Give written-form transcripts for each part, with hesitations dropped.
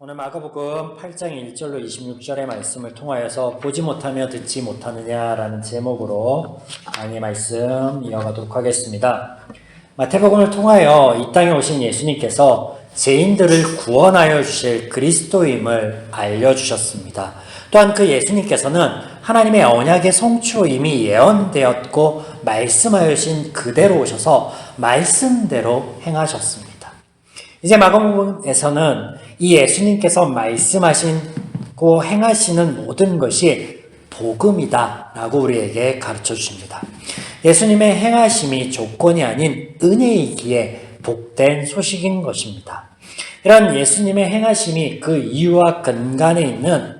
오늘 마가복음 8장 1절로 26절의 말씀을 통하여서 보지 못하며 듣지 못하느냐라는 제목으로 강의 말씀 이어가도록 하겠습니다. 마태복음을 통하여 이 땅에 오신 예수님께서 죄인들을 구원하여 주실 그리스도임을 알려주셨습니다. 또한 그 예수님께서는 하나님의 언약의 성취로 이미 예언되었고 말씀하여 주신 그대로 오셔서 말씀대로 행하셨습니다. 이제 마가복음에서는 이 예수님께서 말씀하시고 행하시는 모든 것이 복음이다 라고 우리에게 가르쳐 주십니다. 예수님의 행하심이 조건이 아닌 은혜이기에 복된 소식인 것입니다. 이런 예수님의 행하심이 그 이유와 근간에 있는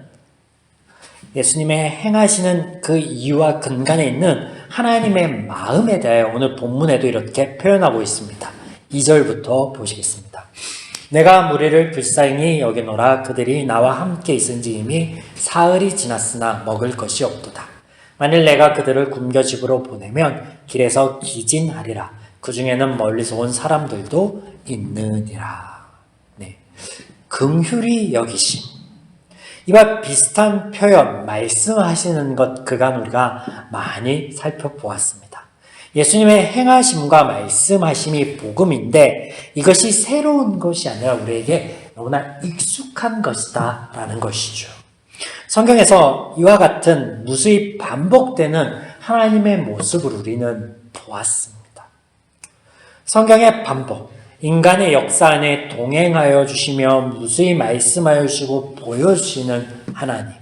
예수님의 행하시는 그 이유와 근간에 있는 하나님의 마음에 대하여 오늘 본문에도 이렇게 표현하고 있습니다. 2절부터 보시겠습니다. 내가 무리를 불쌍히 여기노라. 그들이 나와 함께 있은지 이미 사흘이 지났으나 먹을 것이 없도다. 만일 내가 그들을 굶겨 집으로 보내면 길에서 기진하리라. 그 중에는 멀리서 온 사람들도 있느니라. 긍휼히 여기심. 이와 비슷한 표현, 말씀하시는 것 그간 우리가 많이 살펴보았습니다. 예수님의 행하심과 말씀하심이 복음인데 이것이 새로운 것이 아니라 우리에게 너무나 익숙한 것이다 라는 것이죠. 성경에서 이와 같은 무수히 반복되는 하나님의 모습을 우리는 보았습니다. 성경의 반복, 인간의 역사 안에 동행하여 주시며 무수히 말씀하여 주시고 보여주시는 하나님.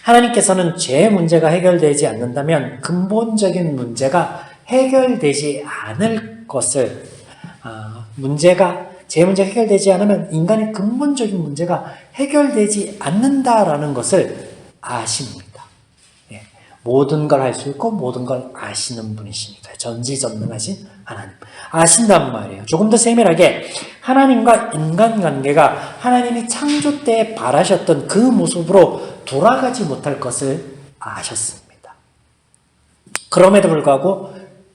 하나님께서는 죄의 문제가 해결되지 않는다면 근본적인 문제가 해결되지 않을 것을 제 문제가 해결되지 않으면 인간의 근본적인 문제가 해결되지 않는다라는 것을 아십니다. 모든 걸 할 수 있고 모든 걸 아시는 분이시니까요. 전지전능하신 하나님. 아신단 말이에요. 조금 더 세밀하게 하나님과 인간관계가 하나님이 창조 때에 바라셨던 그 모습으로 돌아가지 못할 것을 아셨습니다. 그럼에도 불구하고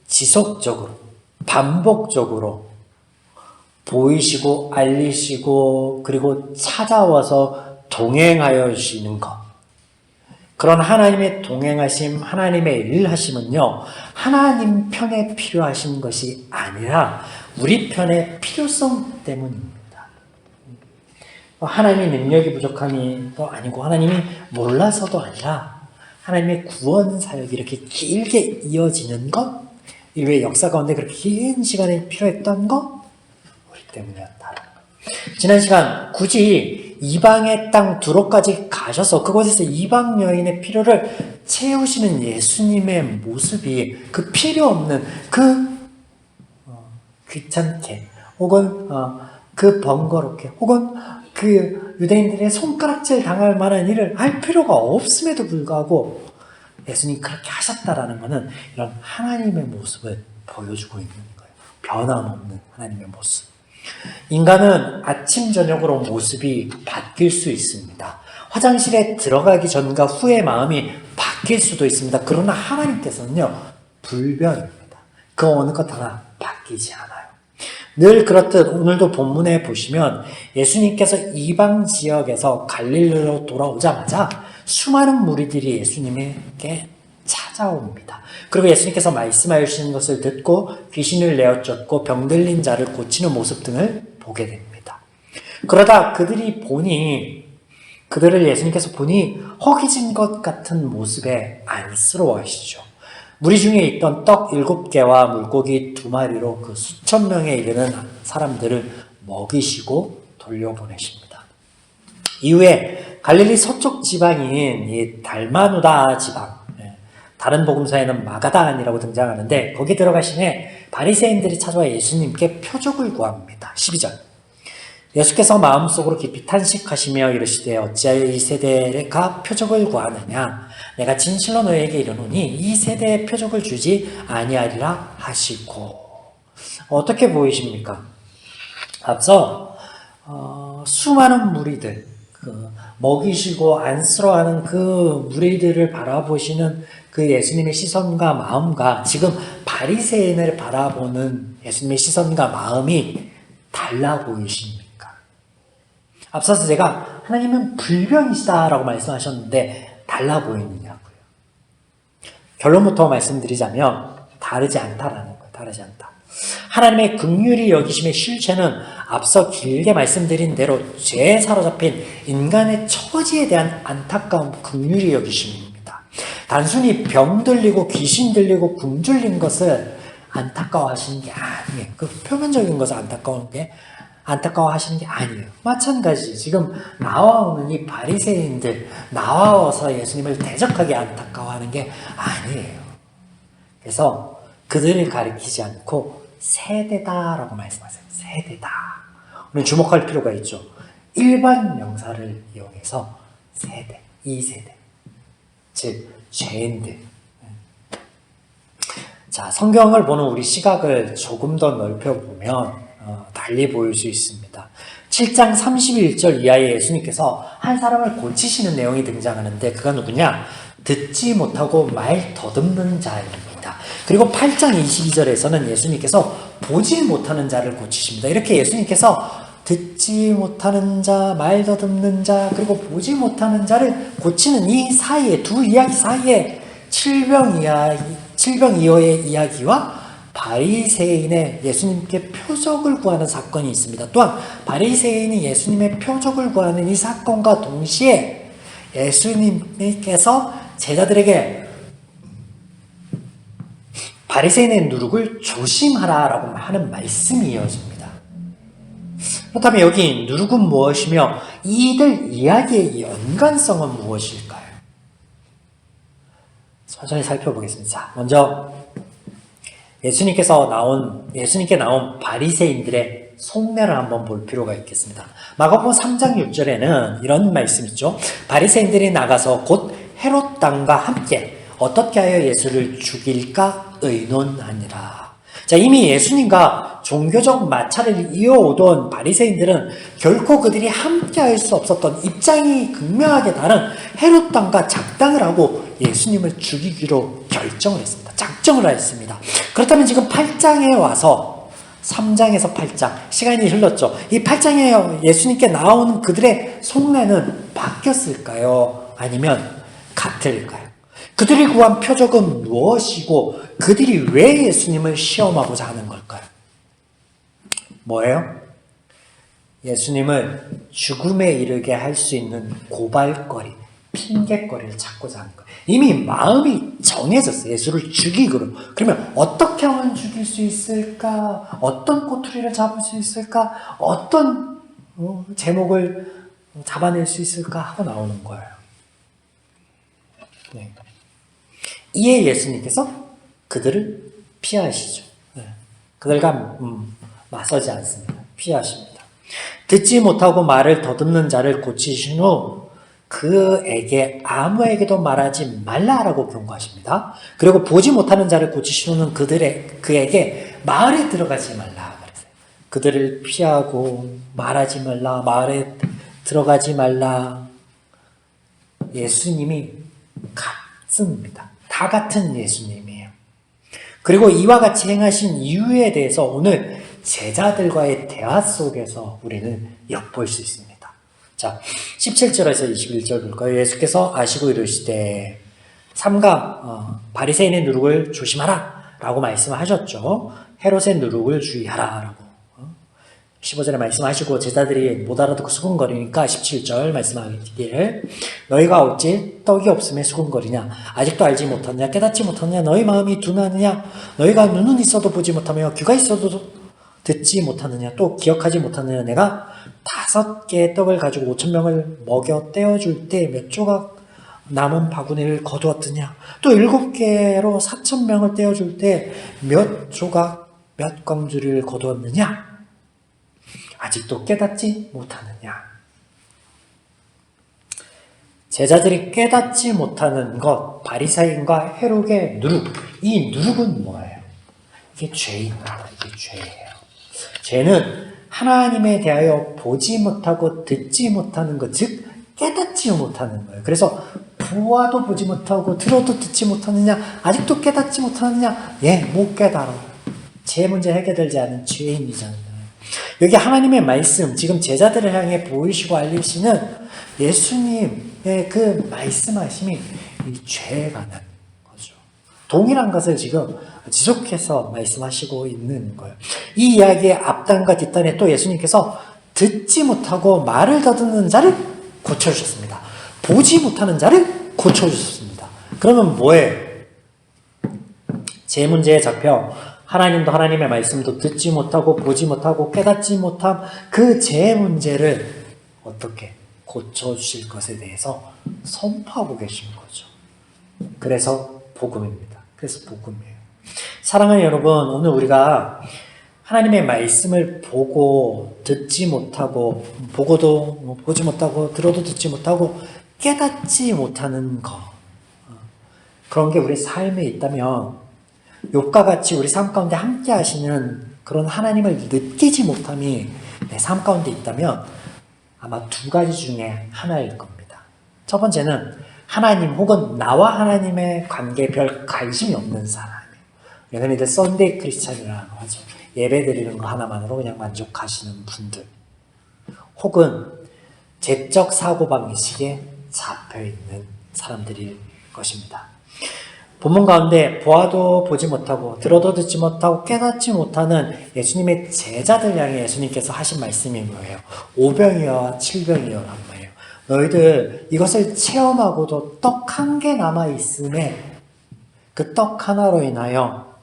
지속적으로 반복적으로 보이시고 알리시고 그리고 찾아와서 동행하여 주시는 것, 그런 하나님의 동행하심, 하나님의 일하심은요 하나님 편에 필요하신 것이 아니라 우리 편의 필요성 때문입니다. 하나님의 능력이 부족함이도 아니고 하나님이 몰라서도 아니라 하나님의 구원 사역이 이렇게 길게 이어지는 것, 인류의 역사 가운데 그렇게 긴 시간이 필요했던 것, 우리 때문이었다. 지난 시간 굳이 이방의 땅 두로까지 가셔서 그곳에서 이방 여인의 필요를 채우시는 예수님의 모습이 그 필요 없는 귀찮게 혹은 그 번거롭게 혹은 그 유대인들의 손가락질 당할 만한 일을 할 필요가 없음에도 불구하고 예수님이 그렇게 하셨다라는 것은 이런 하나님의 모습을 보여주고 있는 거예요. 변함없는 하나님의 모습. 인간은 아침 저녁으로 모습이 바뀔 수 있습니다. 화장실에 들어가기 전과 후의 마음이 바뀔 수도 있습니다. 그러나 하나님께서는요 불변입니다. 그 어느 것 하나 바뀌지 않아요. 늘 그렇듯 오늘도 본문에 보시면 예수님께서 이방 지역에서 갈릴리로 돌아오자마자 수많은 무리들이 예수님에게 찾아옵니다. 그리고 예수님께서 말씀하여 주시는 것을 듣고 귀신을 내어 쫓고 병들린 자를 고치는 모습 등을 보게 됩니다. 그러다 그들을 예수님께서 보니 허기진 것 같은 모습에 안쓰러워하시죠. 무리 중에 있던 떡 7개와 물고기 2마리로 그 수천 명에 이르는 사람들을 먹이시고 돌려보내십니다. 이후에 갈릴리 서쪽 지방인 이 달마누다 지방, 다른 복음서에는 마가다안이라고 등장하는데 거기 들어가시네 바리새인들이 찾아와 예수님께 표적을 구합니다. 12절. 예수께서 마음속으로 깊이 탄식하시며 이르시되 어찌하여 이 세대가 표적을 구하느냐. 내가 진실로 너희에게 이르노니 이 세대에 표적을 주지 아니하리라 하시고. 어떻게 보이십니까? 앞서 수많은 무리들, 먹이시고 안쓰러워하는 그 무리들을 바라보시는 그 예수님의 시선과 마음과 지금 바리새인을 바라보는 예수님의 시선과 마음이 달라 보이십니까? 앞서서 제가 하나님은 불변이시다라고 말씀하셨는데 달라 보이느냐고요. 결론부터 말씀드리자면 다르지 않다라는 거예요. 다르지 않다. 하나님의 긍휼히 여기심의 실체는 앞서 길게 말씀드린 대로 죄에 사로잡힌 인간의 처지에 대한 안타까운 긍휼히 여기심입니다. 단순히 병 들리고 귀신 들리고 굶주린 것을 안타까워하시는 게 아니에요. 그 표면적인 것을 안타까워하시는 게 아니에요. 마찬가지 지금 나와오는 이 바리새인들 나와서 예수님을 대적하게 안타까워하는 게 아니에요. 그래서 그들을 가리키지 않고 세대다라고 말씀하세요. 세대다. 우리는 주목할 필요가 있죠. 일반 명사를 이용해서 세대, 이 세대, 즉 죄인들. 자, 성경을 보는 우리 시각을 조금 더 넓혀보면 달리 보일 수 있습니다. 7장 31절 이하에 예수님께서 한 사람을 고치시는 내용이 등장하는데 그가 누구냐? 듣지 못하고 말 더듬는 자입니다. 그리고 8장 22절에서는 예수님께서 보지 못하는 자를 고치십니다. 이렇게 예수님께서 듣지 못하는 자, 말 더듬는 자, 그리고 보지 못하는 자를 고치는 이 사이에, 두 이야기 사이에 칠병이어의 이야기와 바리새인의 예수님께 표적을 구하는 사건이 있습니다. 또한 바리새인이 예수님의 표적을 구하는 이 사건과 동시에 예수님께서 제자들에게 바리새인의 누룩을 조심하라라고 하는 말씀이 이어집니다. 그렇다면 여기 누룩은 무엇이며 이들 이야기의 연관성은 무엇일까요? 천천히 살펴보겠습니다. 자, 먼저 예수님께 나온 바리새인들의 속내를 한번 볼 필요가 있겠습니다. 마가복음 3장 6절에는 이런 말씀 있죠. 바리새인들이 나가서 곧 헤롯 왕과 함께 어떻게 하여 예수를 죽일까 의논하니라. 자, 이미 예수님과 종교적 마찰을 이어오던 바리새인들은 결코 그들이 함께 할 수 없었던 입장이 극명하게 다른 헤롯 왕과 작당을 하고 예수님을 죽이기로 결정을 했습니다. 작정을 했습니다. 그렇다면 지금 8장에 와서 3장에서 8장 시간이 흘렀죠. 이 8장에 예수님께 나오는 그들의 속내는 바뀌었을까요? 아니면 같을까요? 그들이 구한 표적은 무엇이고 그들이 왜 예수님을 시험하고자 하는 걸까요? 뭐예요? 예수님을 죽음에 이르게 할 수 있는 고발거리, 핑계거리를 찾고자 하는 거예요. 이미 마음이 정해졌어요. 예수를 죽이기로. 그러면 어떻게 하면 죽일 수 있을까? 어떤 꼬투리를 잡을 수 있을까? 어떤 제목을 잡아낼 수 있을까? 하고 나오는 거예요. 네. 이에 예수님께서 그들을 피하시죠. 네. 그들과 맞서지 않습니다. 피하십니다. 듣지 못하고 말을 더듬는 자를 고치신 후 그에게 아무에게도 말하지 말라라고 경고하십니다. 그리고 보지 못하는 자를 고치신 후는 그에게 마을에 들어가지 말라 그랬어요. 그들을 피하고 말하지 말라, 마을에 들어가지 말라. 예수님이 같습니다. 다 같은 예수님이에요. 그리고 이와 같이 행하신 이유에 대해서 오늘 제자들과의 대화 속에서 우리는 엿볼 수 있습니다. 자, 17절에서 21절 볼까요? 예수께서 아시고 이르시되 삼가 바리새인의 누룩을 조심하라 라고 말씀하셨죠. 헤롯의 누룩을 주의하라 라고 15절에 말씀하시고 제자들이 못 알아듣고 수군거리니까 17절 말씀하기를 너희가 어찌 떡이 없음에 수군거리냐 아직도 알지 못하느냐 깨닫지 못하느냐 너희 마음이 둔하느냐 너희가 눈은 있어도 보지 못하며 귀가 있어도 듣지 못하느냐 또 기억하지 못하느냐 내가 5개의 떡을 가지고 5,000명을 먹여 떼어줄 때 몇 조각 남은 바구니를 거두었느냐 또 7개로 4,000명을 떼어줄 때 몇 조각 몇 광주를 거두었느냐 아직도 깨닫지 못하느냐. 제자들이 깨닫지 못하는 것, 바리새인과 헤롯의 누룩. 이 누룩은 뭐예요? 이게 죄입니다. 이게 죄예요. 죄는 하나님에 대하여 보지 못하고 듣지 못하는 것, 즉 깨닫지 못하는 거예요. 그래서 보아도 보지 못하고 들어도 듣지 못하느냐, 아직도 깨닫지 못하느냐, 못 깨달아. 죄 문제 해결되지 않은 죄인이잖아요. 여기 하나님의 말씀, 지금 제자들을 향해 보이시고 알리시는 예수님의 그 말씀하심이 이 죄에 관한 거죠. 동일한 것을 지금 지속해서 말씀하시고 있는 거예요. 이 이야기의 앞단과 뒷단에 또 예수님께서 듣지 못하고 말을 더듬는 자를 고쳐주셨습니다. 보지 못하는 자를 고쳐주셨습니다. 그러면 뭐예요? 제 문제에 잡혀 하나님도 하나님의 말씀도 듣지 못하고 보지 못하고 깨닫지 못함 그 제 문제를 어떻게 고쳐주실 것에 대해서 선포하고 계신 거죠. 그래서 복음입니다. 그래서 복음이에요. 사랑하는 여러분, 오늘 우리가 하나님의 말씀을 보고 듣지 못하고 보고도 보지 못하고 들어도 듣지 못하고 깨닫지 못하는 것, 그런 게 우리 삶에 있다면 욥과 같이 우리 삶 가운데 함께 하시는 그런 하나님을 느끼지 못함이 내 삶 가운데 있다면 아마 두 가지 중에 하나일 겁니다. 첫 번째는 하나님 혹은 나와 하나님의 관계에 별 관심이 없는 사람이에요. 흔히들 썬데이 크리스찬이라고 하죠. 예배 드리는 거 하나만으로 그냥 만족하시는 분들. 혹은 죄적 사고방식에 잡혀있는 사람들일 것입니다. 본문 가운데 보아도 보지 못하고 들어도 듣지 못하고 깨닫지 못하는 예수님의 제자들 향해 예수님께서 하신 말씀이 뭐예요? 오병이어와 칠병이어란 말이에요. 너희들 이것을 체험하고도 떡 한 개 남아있음에 그 떡 하나로 인하여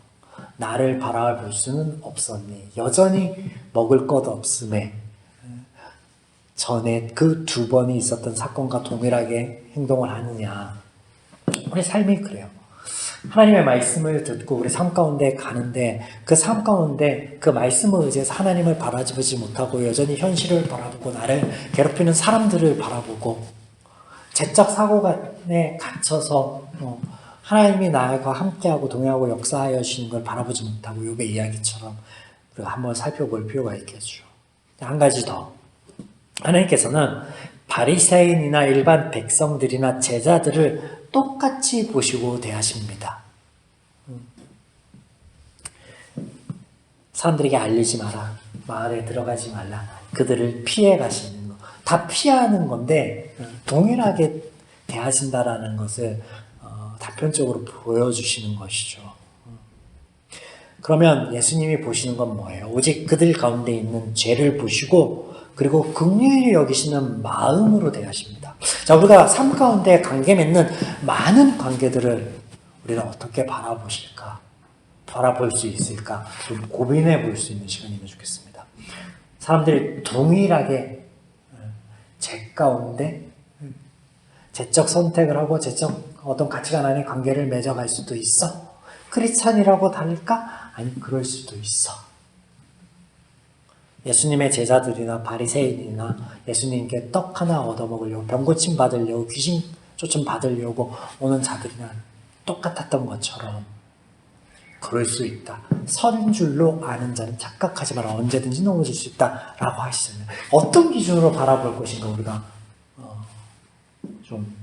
나를 바라볼 수는 없었니? 여전히 먹을 것 없음에 전에 그 두 번이 있었던 사건과 동일하게 행동을 하느냐? 우리 삶이 그래요. 하나님의 말씀을 듣고 우리 삶 가운데 가는데 그 삶 가운데 그 말씀을 의지해서 하나님을 바라보지 못하고 여전히 현실을 바라보고 나를 괴롭히는 사람들을 바라보고 죄적 사고관에 갇혀서 하나님이 나와 함께하고 동행하고 역사하여 주시는 걸 바라보지 못하고 욥의 이야기처럼 우리가 한번 살펴볼 필요가 있겠죠. 한 가지 더. 하나님께서는 바리새인이나 일반 백성들이나 제자들을 똑같이 보시고 대하십니다. 사람들에게 알리지 마라. 마을에 들어가지 말라. 그들을 피해 가시는 거. 다 피하는 건데 동일하게 대하신다라는 것을 단편적으로 보여주시는 것이죠. 그러면 예수님이 보시는 건 뭐예요? 오직 그들 가운데 있는 죄를 보시고 그리고 긍휼히 여기시는 마음으로 대하십니다. 자, 우리가 삶 가운데 관계 맺는 많은 관계들을 우리는 어떻게 바라보실까? 바라볼 수 있을까? 좀 고민해 볼 수 있는 시간이면 좋겠습니다. 사람들이 동일하게 죄 가운데 죄적 선택을 하고 죄적 어떤 가치관 안에 관계를 맺어갈 수도 있어. 크리스찬이라고 다를까? 아니, 그럴 수도 있어. 예수님의 제자들이나 바리새인이나 예수님께 떡 하나 얻어먹으려고 병고침 받으려고 귀신 쫓음 받으려고 오는 자들이나 똑같았던 것처럼 그럴 수 있다. 선 줄로 아는 자는 착각하지 마라. 언제든지 넘어질 수 있다라고 하시잖아요. 어떤 기준으로 바라볼 것인가 우리가 좀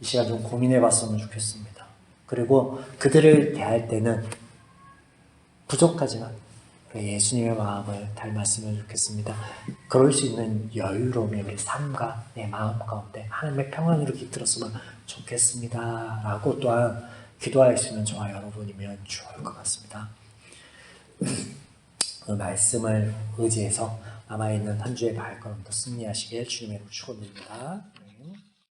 이 시간 좀 고민해 봤으면 좋겠습니다. 그리고 그들을 대할 때는 부족하지만 예수님의 마음을 닮았으면 좋겠습니다. 그럴 수 있는 여유로움이 우리 삶과 내 마음 가운데 하나님의 평안으로 깃들었으면 좋겠습니다. 라고 또한 기도할 수 있는 저와 여러분이면 좋을 것 같습니다. 그 말씀을 의지해서 남아있는 한 주의 발걸음도 승리하시길 주님의 이름으로 축원드립니다.